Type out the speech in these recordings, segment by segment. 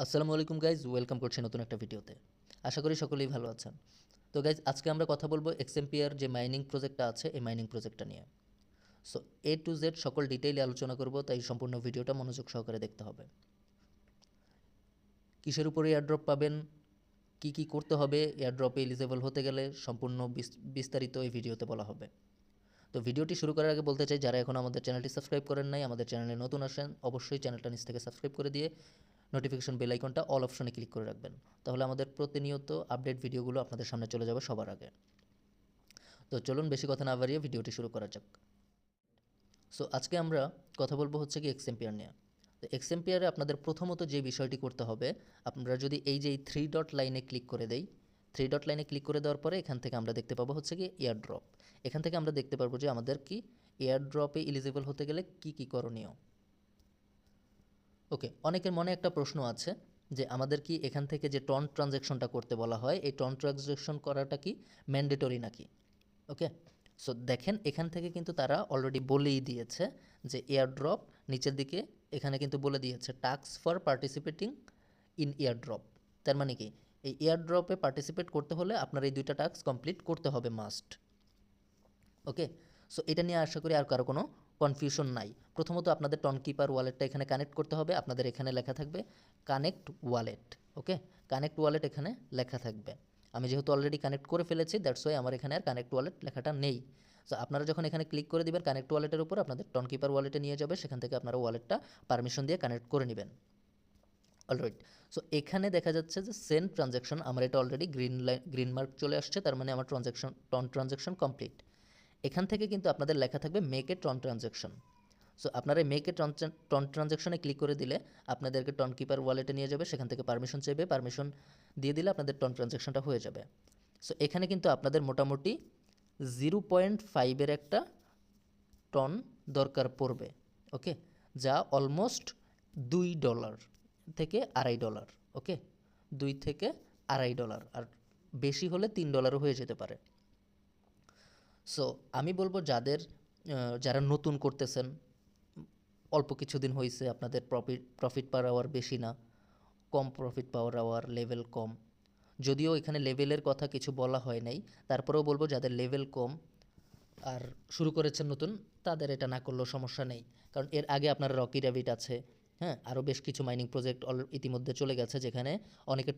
আসসালামু আলাইকুম guys, welcome করছি নতুন একটা ভিডিওতে। আশা করি সকলেই ভালো আছেন। তো গাইজ, আজকে আমরা কথা বলবো এক্সএমপিআর যে মাইনিং প্রজেক্টটা আছে এই মাইনিং প্রজেক্টটা নিয়ে। সো এ টু জেড সকল ডিটেইলে আলোচনা করব, তাই সম্পূর্ণ ভিডিওটা মনোযোগ সহকারে দেখতে হবে। কিসের উপরে এয়ারড্রপ পাবেন, কি কি করতে হবে এয়ারড্রপে এলিজেবল হতে গেলে, সম্পূর্ণ বিস্তারিত এই ভিডিওতে বলা হবে। তো ভিডিওটি শুরু করার আগে বলতে চাই, যারা এখন আমাদের চ্যানেলটি সাবস্ক্রাইব করেন নাই, আমাদের চ্যানেলে নতুন আসেন, অবশ্যই চ্যানেলটা নিচ থেকে সাবস্ক্রাইব করে দিয়ে নোটিফিকেশন বেল আইকনটা অল অপশনে ক্লিক করে রাখবেন। তাহলে আমাদের প্রতিনিয়ত আপডেট ভিডিওগুলো আপনাদের সামনে চলে যাবে সবার আগে। তো চলুন বেশি কথা না বাড়িয়ে ভিডিওটি শুরু করা যাক। সো আজকে আমরা কথা বলবো হচ্ছে কি এক্সএমপিআর নিয়ে। তো এক্সএমপিআরে আপনাদের প্রথমত যে বিষয়টি করতে হবে, আপনারা যদি এই যে এই থ্রি ডট লাইনে ক্লিক করে দেই, থ্রি ডট লাইনে ক্লিক করে দেওয়ার পরে এখান থেকে আমরা দেখতে পাবো হচ্ছে কি এয়ারড্রপ। এখান থেকে আমরা দেখতে পারবো যে আমাদের কি এয়ারড্রপে এলিজিবল হতে গেলে কি কি করণীয়। ওকে, অনেকের মনে একটা প্রশ্ন আছে যে আমাদের কি এখান থেকে যে টন ট্রানজ্যাকশনটা করতে বলা হয়, এই টন ট্রানজ্যাকশন করাটা কি ম্যান্ডেটরি নাকি? ওকে, সো দেখেন এখান থেকে কিন্তু তারা অলরেডি বলেই দিয়েছে যে এয়ারড্রপ নিচের দিকে এখানে কিন্তু বলে দিয়েছে task for participating in airdrop. তার মানে কি এই এয়ারড্রপে পার্টিসিপেট করতে হলে আপনার এই দুইটা টাস্ক কমপ্লিট করতে হবে মাস্ট। ওকে, সো এটা নিয়ে আশা করি আর কারো কোনো কনফিউশন নাই। প্রথমত আপনাদের টনকিপার ওয়ালেটটা এখানে কানেক্ট করতে হবে। আপনাদের এখানে লেখা থাকবে কানেক্ট ওয়ালেট। ওকে, কানেক্ট ওয়ালেট এখানে লেখা থাকবে। আমি যেহেতু অলরেডি কানেক্ট করে ফেলেছি, দ্যাটস ওয়াই আমার এখানে আর কানেক্ট ওয়ালেট লেখাটা নেই। সো আপনারা যখন এখানে ক্লিক করে দিবেন কানেক্ট ওয়ালেটের উপর, আপনাদের টনকিপার ওয়ালেটে নিয়ে যাবে, সেখান থেকে আপনারা ওয়ালেটটা পারমিশন দিয়ে কানেক্ট করে নেবেন। অলরাইট, সো এখানে দেখা যাচ্ছে যে সেন্ড ট্রানজ্যাকশন, আমার এটা অলরেডি গ্রিন মার্ক চলে আসছে, তার মানে আমার ট্রানজ্যাকশন কমপ্লিট। এখান থেকে কিন্তু আপনাদের লেখা থাকবে make a ton transaction. So আপনারা মেক এ টন ট্রানজ্যাকশনে ক্লিক করে দিলে আপনাদেরকে টন কিপার ওয়ালেটে নিয়ে যাবে, সেখান থেকে পারমিশন চাইবে, পারমিশন দিয়ে দিলে আপনাদের টন ট্রানজ্যাকশনটা হয়ে যাবে। সো এখানে কিন্তু আপনাদের মোটামুটি 0.5-এর একটা টন দরকার পড়বে। ওকে, যা অলমোস্ট $2 থেকে $2.5। ওকে, $2 থেকে $2.5, আর বেশি হলে $3 হয়ে যেতে পারে। সো আমি বলবো যারা নতুন করতেছেন, অল্প কিছুদিন হয়েছে, আপনাদের প্রফিট পার আওয়ার বেশি না, কম প্রফিট পাওয়ার আওয়ার, লেভেল কম। যদিও এখানে লেভেলের কথা কিছু বলা হয় নাই, তারপরেও বলবো যাদের লেভেল কম আর শুরু করেছেন নতুন, তাদের এটা না করলেও সমস্যা নেই। কারণ এর আগে আপনার রকি র্যাবিট আছে, হ্যাঁ, আরও বেশ কিছু মাইনিং প্রজেক্ট ইতিমধ্যে চলে গেছে, যেখানে অনেকে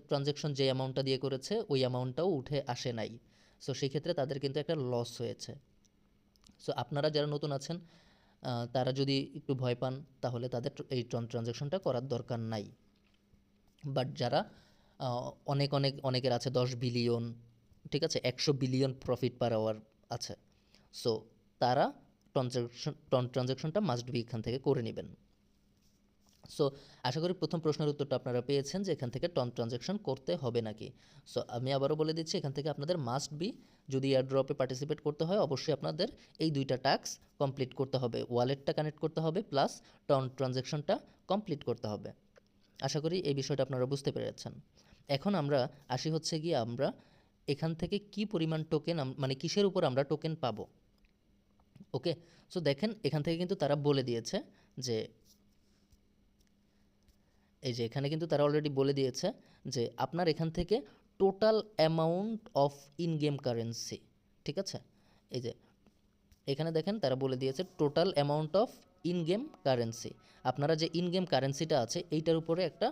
ট্রানজ্যাকশন যে অ্যামাউন্টটা দিয়ে করেছে ওই অ্যামাউন্টটাও উঠে আসে নাই। সো সেই ক্ষেত্রে তাদের কিন্তু একটা লস হয়েছে। সো আপনারা যারা নতুন আছেন, তারা যদি একটু ভয় পান তাহলে তাদের এই ট্রানজ্যাকশনটা করার দরকার নাই। বাট যারা অনেকের আছে 10 বিলিয়ন, ঠিক আছে, 100 বিলিয়ন প্রফিট পার আওয়ার আছে, সো তারা ট্রানজ্যাকশনটা মাস্ট বি এখান থেকে করে নেবেন। সো আশা করি প্রথম প্রশ্নের উত্তরটা আপনারা পেয়েছেন যে এখান থেকে ট্রানজ্যাকশন করতে হবে নাকি। সো আমি আবারও বলে দিচ্ছি, এখান থেকে আপনাদের মাস্ট বি, যদি এয়ারড্রপে পার্টিসিপেট করতে হয়, অবশ্যই আপনাদের এই দুইটা টাস্ক কমপ্লিট করতে হবে, ওয়ালেটটা কানেক্ট করতে হবে প্লাস ট্রানজ্যাকশনটা কমপ্লিট করতে হবে। আশা করি এই বিষয়টা আপনারা বুঝতে পেরেছেন। এখন আমরা আসি হচ্ছে গিয়ে আমরা এখান থেকে কি পরিমাণ টোকেন, মানে কিসের উপর আমরা টোকেন পাবো। ওকে, সো দেখেন এখান থেকে কিন্তু তারা বলে দিয়েছে যে, এই যে এখানে কিন্তু তারা অলরেডি বলে দিয়েছে যে আপনার এখান থেকে total amount of in game currency, ঠিক আছে, এই যে এখানে দেখেন তারা বলে দিয়েছে total amount of in game currency. আপনারা যে ইন গেম কারেন্সিটা আছে এইটার উপরে একটা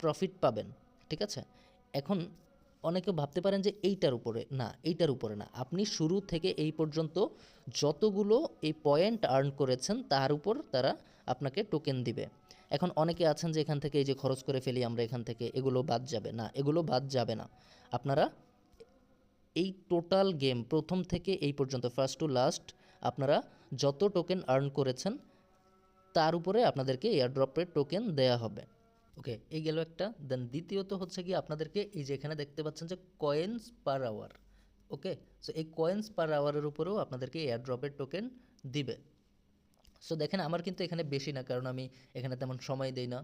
প্রফিট পাবেন, ঠিক আছে। এখন অনেকে ভাবতে পারেন যে এইটার উপরে না, আপনি শুরু থেকে এই পর্যন্ত যতগুলো এই পয়েন্ট আর্ন করেছেন তার উপর তারা আপনাকে টোকেন দিবে। এখন অনেকে আছেন যে এখান থেকে এই যে খরচ করে ফেলি আমরা, এখান থেকে এগুলো বাদ যাবে না, এগুলো বাদ যাবে না। আপনারা এই টোটাল গেম প্রথম থেকে এই পর্যন্ত ফার্স্ট টু লাস্ট আপনারা যত টোকেন আর্ন করেছেন তার উপরে আপনাদেরকে এয়ারড্রপের টোকেন দেয়া হবে। ওকে, এই গেল একটা। দেন দ্বিতীয়ত হচ্ছে কি আপনাদেরকে এই যে এখানে দেখতে পাচ্ছেন যে কয়েন্স পার আওয়ার। ওকে, সো এই কয়েন্স পার আওয়ারের উপরেও আপনাদেরকে এয়ারড্রপের টোকেন দিবে। সো দেখেন আমার কিন্তু এখানে বেশি না, কারণ আমি এখানে তেমন সময় দেই না।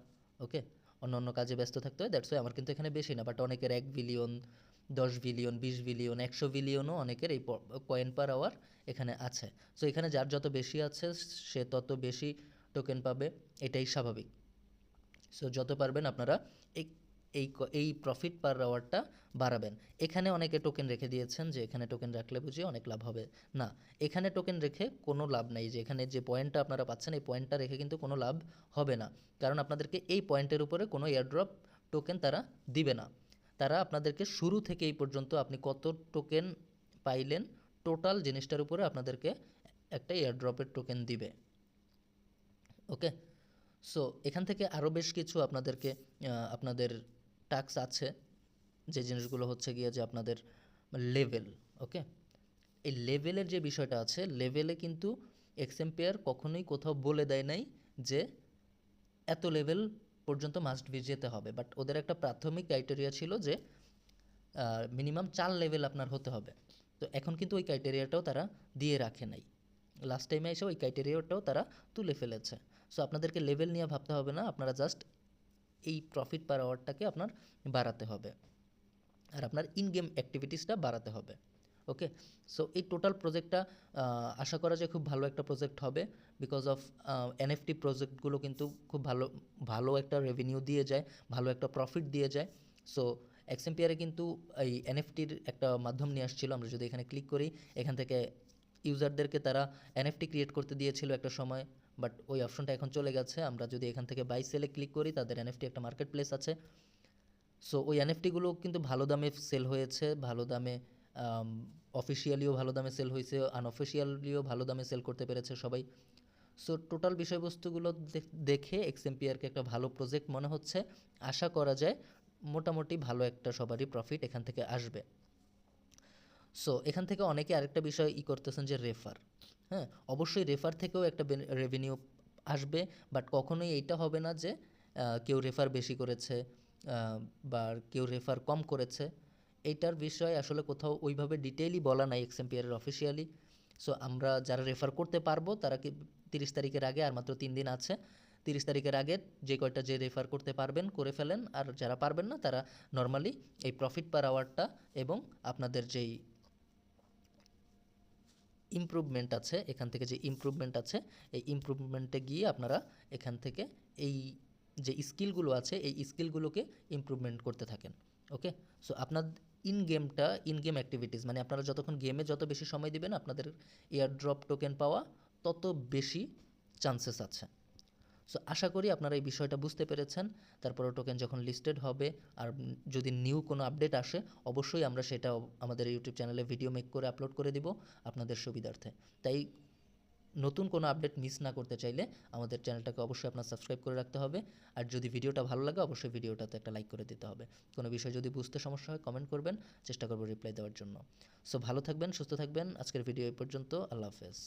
ওকে, অন্য অন্য কাজে ব্যস্ত থাকতে হয়, দ্যাটস ওয়াই আমার কিন্তু এখানে বেশি না। বাট অনেকের 1 বিলিয়ন, 10 বিলিয়ন, 20 বিলিয়ন, 100 বিলিয়নও অনেকের এই কয়েন পার আওয়ার এখানে আছে। সো এখানে যার যত বেশি আছে সে তত বেশি টোকেন পাবে, এটাই স্বাভাবিক। সো যত পারবেন আপনারা এই এই প্রফিট পার আওয়ারটা বাড়াবেন। এখানে অনেকে টোকেন রেখে দিয়েছেন যে এখানে টোকেন রাখলে বুঝি অনেক লাভ হবে। না, এখানে টোকেন রেখে কোনো লাভ নাই। যে এখানে যে পয়েন্টটা আপনারা পাচ্ছেন এই পয়েন্টটা রেখে কিন্তু কোনো লাভ হবে না, কারণ আপনাদেরকে এই পয়েন্টের উপরে কোনো এয়ারড্রপ টোকেন তারা দিবে না। তারা আপনাদেরকে শুরু থেকে এই পর্যন্ত আপনি কত টোকেন পাইলেন টোটাল জিনিসটার উপরে আপনাদেরকে একটা এয়ারড্রপের টোকেন দিবে। ওকে, সো এখান থেকে আরও বেশ কিছু আপনাদেরকে আপনাদের টাস্ক আছে, যে জিনিসগুলো হচ্ছে গিয়ে যে আপনাদের লেভেল। ওকে, এই লেভেলের যে বিষয়টা আছে, লেভেলে কিন্তু এক্সএমপিআর কখনোই কোথাও বলে দেয় নাই যে এত লেভেল পর্যন্ত মাস্ট বি যেতে হবে, বাট ওদের একটা প্রাথমিক ক্রাইটেরিয়া ছিল যে মিনিমাম 4 লেভেল আপনার হতে হবে। তো এখন কিন্তু ওই ক্রাইটেরিয়াটাও তারা দিয়ে রাখে নাই, লাস্ট টাইমে এসে ওই ক্রাইটেরিয়াটাও তারা তুলে ফেলেছে। সো আপনাদেরকে লেভেল নিয়ে ভাবতে হবে না, আপনারা জাস্ট এই প্রফিট পার আওয়ারটাকে আপনার বাড়াতে হবে আর আপনার ইন গেম অ্যাক্টিভিটিসটা বাড়াতে হবে। ওকে, সো এই টোটাল প্রজেক্টটা আশা করা যায় খুব ভালো একটা প্রজেক্ট হবে, বিকজ অফ এনএফটি প্রজেক্টগুলো কিন্তু খুব ভালো ভালো একটা রেভিনিউ দিয়ে যায়, ভালো একটা প্রফিট দিয়ে যায়। সো এক্সএমপিআরে কিন্তু এই এনএফটির একটা মাধ্যম নিয়ে আসছিল। আমরা যদি এখানে ক্লিক করি, এখান থেকে ইউজারদেরকে তারা এনএফটি ক্রিয়েট করতে দিয়েছিল একটা সময়, বাট ওই অপশনটা এখন চলে গেছে। আমরা যদি এখান থেকে বাই সেলে ক্লিক করি, তাদের এনএফটি একটা মার্কেট প্লেস আছে। সো ওই এনএফটিগুলো কিন্তু ভালো দামে সেল হয়েছে, ভালো দামে অফিসিয়ালিও ভালো দামে সেল হয়েছে, আনঅফিসিয়ালিও ভালো দামে সেল করতে পেরেছে সবাই। সো টোটাল বিষয়বস্তুগুলো দেখে এক্সএমপিআরকে একটা ভালো প্রজেক্ট মনে হচ্ছে। আশা করা যায় মোটামুটি ভালো একটা সবারই প্রফিট এখান থেকে আসবে। সো এখান থেকে অনেকে আরেকটা বিষয় করতেছেন যে রেফার। হ্যাঁ, অবশ্যই রেফার থেকেও একটা রেভিনিউ আসবে, বাট কখনোই এইটা হবে না যে কেউ রেফার বেশি করেছে বা কেউ রেফার কম করেছে। এইটার বিষয় আসলে কোথাও ওইভাবে ডিটেইলি বলা নাই এক্সএমপিআরের অফিসিয়ালি। সো আমরা যারা রেফার করতে পারবো তারা কি 30 তারিখের আগে, আর মাত্র 3 দিন আছে, 30 তারিখের আগে যে কয়টা যে রেফার করতে পারবেন করে ফেলেন, আর যারা পারবেন না তারা নর্মালি এই প্রফিট পার আওয়ারটা এবং আপনাদের যেই ইমপ্রুভমেন্ট আছে, এখান থেকে যে ইমপ্রুভমেন্ট আছে এই ইমপ্রুভমেন্টে গিয়ে আপনারা এখান থেকে এই যে স্কিলগুলো আছে এই স্কিলগুলোকে ইমপ্রুভমেন্ট করতে থাকেন। ওকে, সো আপনার ইন গেম অ্যাক্টিভিটিস মানে আপনারা যতক্ষণ গেমে যত বেশি সময় দিবেন আপনাদের এয়ার ড্রপ টোকেন পাওয়া তত বেশি চান্সেস আছে। সো আশা করি আপনারা এই বিষয়টা বুঝতে পেরেছেন। তারপরে টোকেন যখন লিস্টেড হবে আর যদি নিউ কোনো আপডেট আসে অবশ্যই আমরা সেটা আমাদের ইউটিউব চ্যানেলে ভিডিও মেক করে আপলোড করে দিব আপনাদের সুবিধার্থে। তাই নতুন কোনো আপডেট মিস না করতে চাইলে আমাদের চ্যানেলটাকে অবশ্যই আপনার সাবস্ক্রাইব করে রাখতে হবে। আর যদি ভিডিওটা ভালো লাগে অবশ্যই ভিডিওটাতে একটা লাইক করে দিতে হবে। কোনো বিষয় যদি বুঝতে সমস্যা হয় কমেন্ট করবেন, চেষ্টা করব রিপ্লাই দেওয়ার জন্য। সো ভালো থাকবেন, সুস্থ থাকবেন। আজকের ভিডিও এই পর্যন্ত। আল্লাহ হাফেজ।